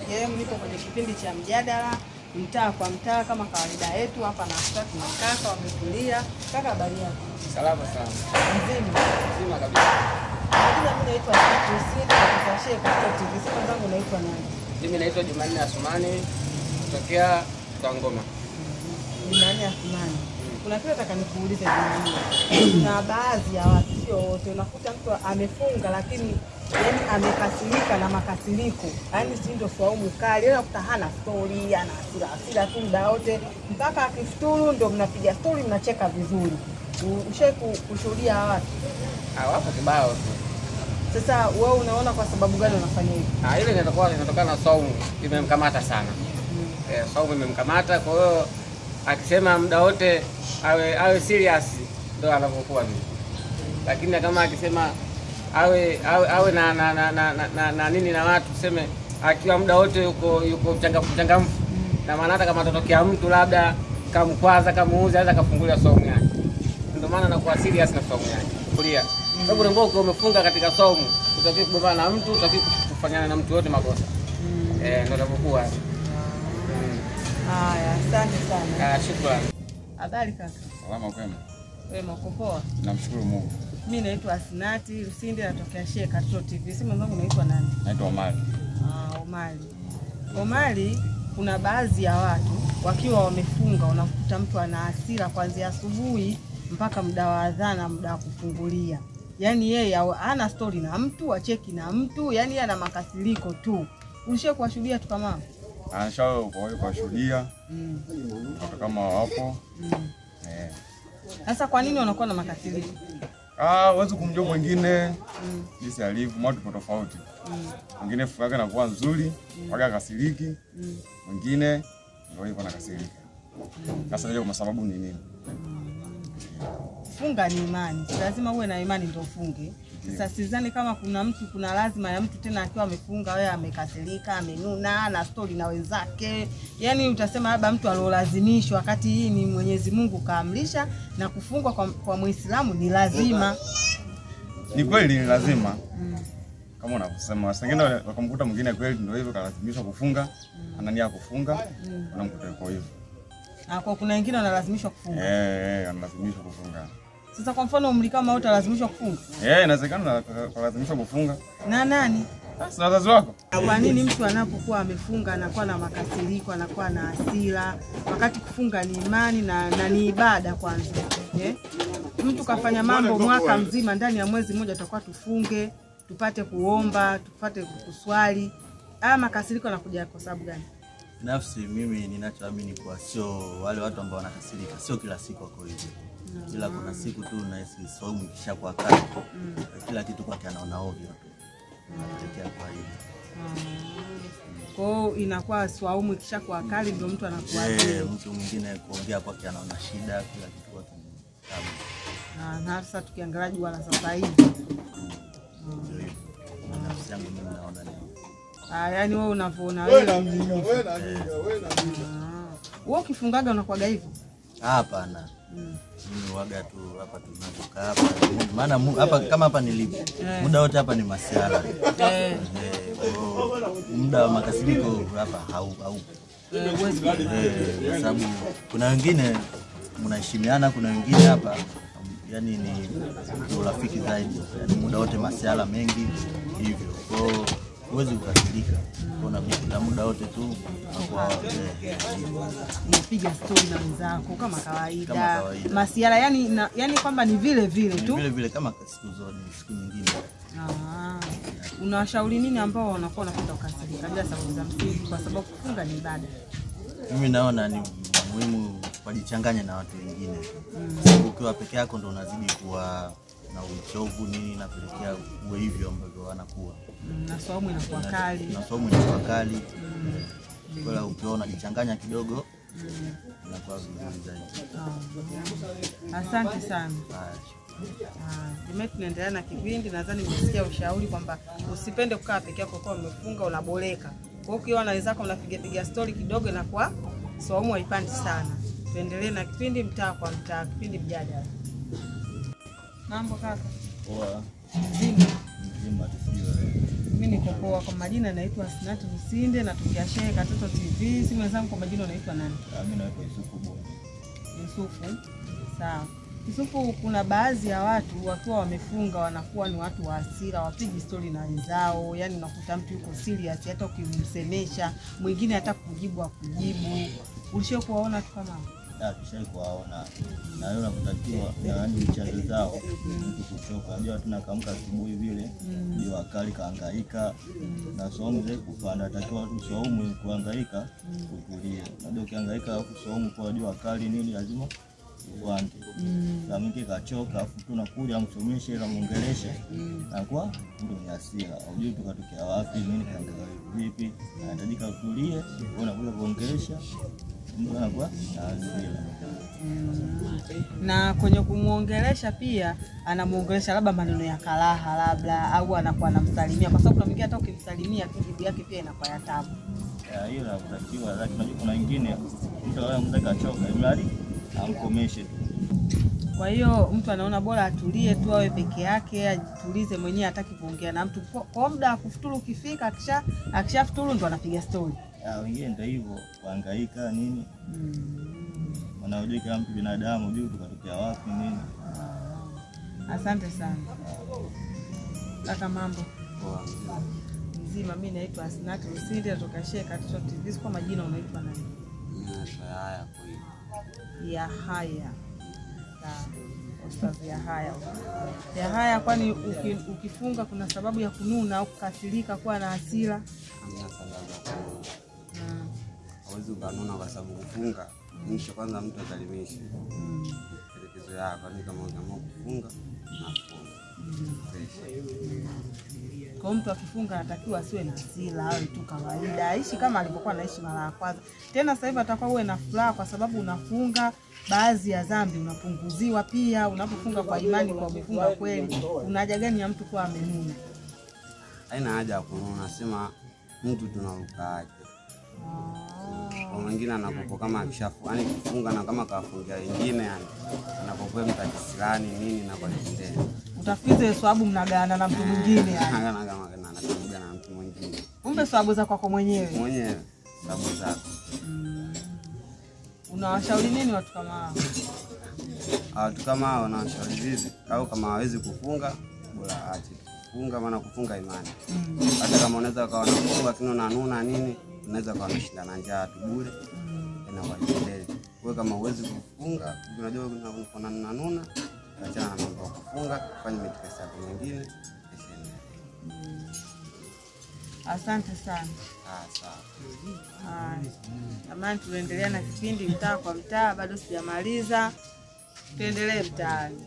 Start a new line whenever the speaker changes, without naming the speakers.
FM, nipo kwenye kipindi cha mjadala mtaa kwa mtaa kama kawaida yetu hapa na sasa tuna kaka wametulia. Kaka, habari yako?
Salama sana. Mzima kabisa.
Mimi naitwa Kusini kutoka Sheka TV. Sema zangu naitwa nani?
Mimi naitwa Jumanne Asumani kutokea Ngoma.
Jumanne Asumani. Kuna kitu nataka nikuulize Jumanne. Kuna baadhi ya watu, sio wote, unakuta mtu amefunga lakini yani amekasirika na makasiriko. Yaani si ndio swaumu kali, unakuta hana story, ana hasira tu muda wote mpaka akifuturu ndio mnapiga story mnacheka vizuri. Ushawahi kushuhudia watu?
Wapo kibao tu.
Sasa wewe unaona kwa sababu gani unafanya hivi?
Ile inatokana na saumu imemkamata sana. Saumu imemkamata, kwa hiyo akisema muda wote awe serious ndio anapokuwa hivi. Lakini kama akisema awe na nini na watu, tuseme akiwa muda wote yuko mchangamfu, na maana hata kama atatokea mtu labda kamkwaza kamuuza anaweza kafungulia saumu yake. Ndio maana anakuwa serious na saumu yake. Kulia. Sababu ndio uko umefunga katika saumu, utakiwa kugombana na mtu, utakiwa kufanyana na mtu yote makosa. Ndio inapokuwa.
Haya, asante sana.
Shukrani.
Habari kaka?
Salama kwema.
Wewe uko poa?
Namshukuru Mungu.
Mimi naitwa Asinati Lusinde, natokea Sheka TV. Sema zangu naitwa nani?
Naitwa Omari.
Omari. Omari, kuna baadhi ya watu wakiwa wamefunga unakuta mtu ana hasira kuanzia asubuhi mpaka muda wa adhana, muda wa kufungulia. Yaani yeye hana story na mtu, acheki na mtu, yaani yeye ana makasiriko tu. Ulishawahi kuwashuhudia tu kama?
Anashauri kuwashuhudia. Hata kama wapo.
Sasa kwa nini wanakuwa na makasiriko?
Huwezi kumjua mwingine jinsi alivyo, watu tofauti. Mwingine fukaga na kuwa nzuri, waga kasiriki. Mwingine ndio hivyo anakasirika. Sasa leo kwa sababu ni nini?
Funga ni imani. Lazima uwe na imani ndio ufunge. Sasa sidhani kama kuna lazima ya mtu tena akiwa amefunga wewe amekasirika, amenuna na story na wenzake. Yaani utasema labda mtu alolazimishwa, wakati hii ni Mwenyezi Mungu kaamrisha na kufungwa kwa Muislamu ni lazima.
Ni kweli ni lazima. Kama unavyosema, wengine wakamkuta mwingine kweli ndio hivyo kalazimishwa kufunga, anania kufunga, anamkuta yuko hivyo.
Kwa kuna wengine wanalazimishwa kufunga.
Analazimishwa kufunga.
Sasa kwa mfano umri kama wote lazimishwa kufunga?
Inawezekana lazimishwa kufunga.
Na nani?
Sasa wazazi wako.
Kwa nini mtu anapokuwa amefunga anakuwa na makasiriko, anakuwa na hasira, wakati kufunga ni imani na ni ibada kwanza? Mtu kafanya mambo mwaka mzima, ndani ya mwezi mmoja tutakuwa tufunge, tupate kuomba, tupate kuswali. Makasiriko yanakuja kwa sababu gani?
Nafsi mimi ninachoamini kwa sio wale watu ambao wanakasirika, sio kila siku wako hivyo. Kila kuna siku tu unahisi saumu ikishakuwa kali. Kila kitu kwake anaona ovyo tu. Anatokea kwa hivyo.
Kwa hiyo inakuwa saumu ikishakuwa kali ndio mtu anakuwa
mtu mwingine kuongea kwake anaona shida, kila kitu kwake tabu.
Na sasa tukiangalia jua la sasa hivi.
Nafsi yangu mimi naona ni
yaani wewe unavyoona wewe na mjinga. Wewe ukifungaga unakuwa hivyo?
Hapana. Mimi waga tu hapa tunapokaa hapa. Maana hapa kama hapa nilipo. Muda wote hapa ni masiara. Muda wa makasiriko hapa haupo. Kwa sababu kuna wengine mnaheshimiana, kuna wengine hapa yani ni urafiki zaidi. Yani muda wote masiara mengi hivyo. Kwa huwezi kukasirika. Kuna bila muda wote tu kwa
unapiga story na wenzako kama kawaida. Masiara yani kwamba ni vile tu.
Vile kama siku zote, siku nyingine.
Unawashauri nini ambao wanakuwa wanapenda kukasirika bila sababu za msingi, kwa sababu kufunga ni ibada?
Mimi naona ni muhimu kujichanganya na watu wengine. Sababu ukiwa peke yako ndo unazidi kuwa na uchovu nini, napelekea uwe hivyo ambavyo wanakuwa.
Na saumu inakuwa kali.
Na saumu inakuwa kali. Kwa ukiwa unajichanganya kidogo inakuwa vizuri zaidi.
Asante sana. Tunaendelea na kipindi, nadhani umesikia ushauri kwamba usipende kukaa peke yako kwa umefunga unaboleka. Kwa hiyo ukiona wenzako mnapiga story kidogo inakuwa saumu haipandi sana. Tuendelee na kipindi mtaa kwa mtaa, kipindi mjadala. Mambo kaka?
Poa.
Mzima.
Mzima tusiwe.
Mimi niko poa. Kwa majina naitwa Asnat Lusinde na tukiashare Katoto TV. Si mwenzangu kwa majina unaitwa nani?
Mimi naitwa Yusufu Bongo.
Yusufu. Sawa. Yusufu, kuna baadhi ya watu wakiwa wamefunga wanakuwa ni watu wa hasira, wapigi story na wenzao. Yaani unakuta mtu yuko serious hata ukimsemesha, mwingine hata kujibu akujibu. Ulishio kuwaona tu kama?
Tushai kuwaona. Na yeye unakutakiwa yaani mchana zao kuchoka. Unajua tunakamka asubuhi vile, ndio akali kaangaika na saumu zake kupanda. Takiwa tu saumu kuangaika kutulia. Ndio ukiangaika afu saumu kwa jua kali nini lazima uanze. Na mimi kachoka afu tunakuja amsomeshe na muongelesha. Na kwa ndio ni hasira. Unajua tukatokea wapi nini kaangaika vipi? Anahitajika kutulie, unakuja kuongelesha. Ndio anakuwa hasira.
Na kwenye kumuongelesha pia anamuongelesha labda maneno ya karaha labda au anakuwa anamsalimia, kwa sababu kuna mwingine hata ukimsalimia kijibu yake pia inakuwa ya tabu.
Hiyo inatakiwa, lakini kuna wengine mtu anataka achoka imradi amkomeshe tu.
Kwa hiyo mtu anaona bora atulie tu awe peke yake, ajitulize mwenyewe, hataki kuongea na mtu. Kwa muda kufuturu ukifika, akishafuturu ndo anapiga story.
Wengine ndio hivyo kuhangaika nini. Wanaojua kama mtu binadamu unajua tukatokea wapi nini.
Asante sana. Kaka, mambo poa? Mzima. Mimi naitwa Asnat Lusinde kutoka Katoto TV. Kwa majina unaitwa nani?
Yahaya.
Yahaya. Ustaz Yahaya. Yahaya, kwani ukifunga kuna sababu ya kununa au kukasirika kuwa na hasira?
Hamna sababu ya kununa. Hawezi kununa kwa sababu kufunga mwisho kwanza mtu atalimisha. Elekezo yako ni kama unaamua kufunga na kufunga.
Kwa mtu akifunga anatakiwa asiwe na hasira, awe tu kawaida, aishi kama alivyokuwa anaishi mara ya kwanza. Tena sasa hivi atakuwa uwe na furaha kwa sababu unafunga, baadhi ya dhambi unapunguziwa pia unapofunga kwa imani, kwa umefunga kweli. Una haja gani ya mtu kuwa amenuna?
Haina haja ya kununa, sema mtu tunaruka aje. Kwa mwingine anapokuwa kama akishafu, yani kufunga na kama kafungia wengine, yani anapokuwa mtakisirani nini na kwa kitende.
Utafikize sababu mnagaana na mtu mwingine yani.
Anakuja na mtu mwingine.
Kumbe sababu za kwako mwenyewe.
Mwenyewe sababu zako.
Unawashauri nini watu kama hao?
Watu kama hao wanashauri vipi? Au kama hawezi kufunga, bora aache kufunga, maana kufunga imani. Hata kama unaweza ukawa unafunga lakini unanuna nini, unaweza kuwa unashinda na njaa tu bure. Inakuwa kelele. Wewe kama huwezi kufunga, unajua unanuna, achana na mambo ya kufunga, fanya mitikasi yako mingine.
Asante sana.
Sawa.
Jamani, tuendelea na kipindi mtaa kwa mtaa, bado sijamaliza. Tuendelee mtaani.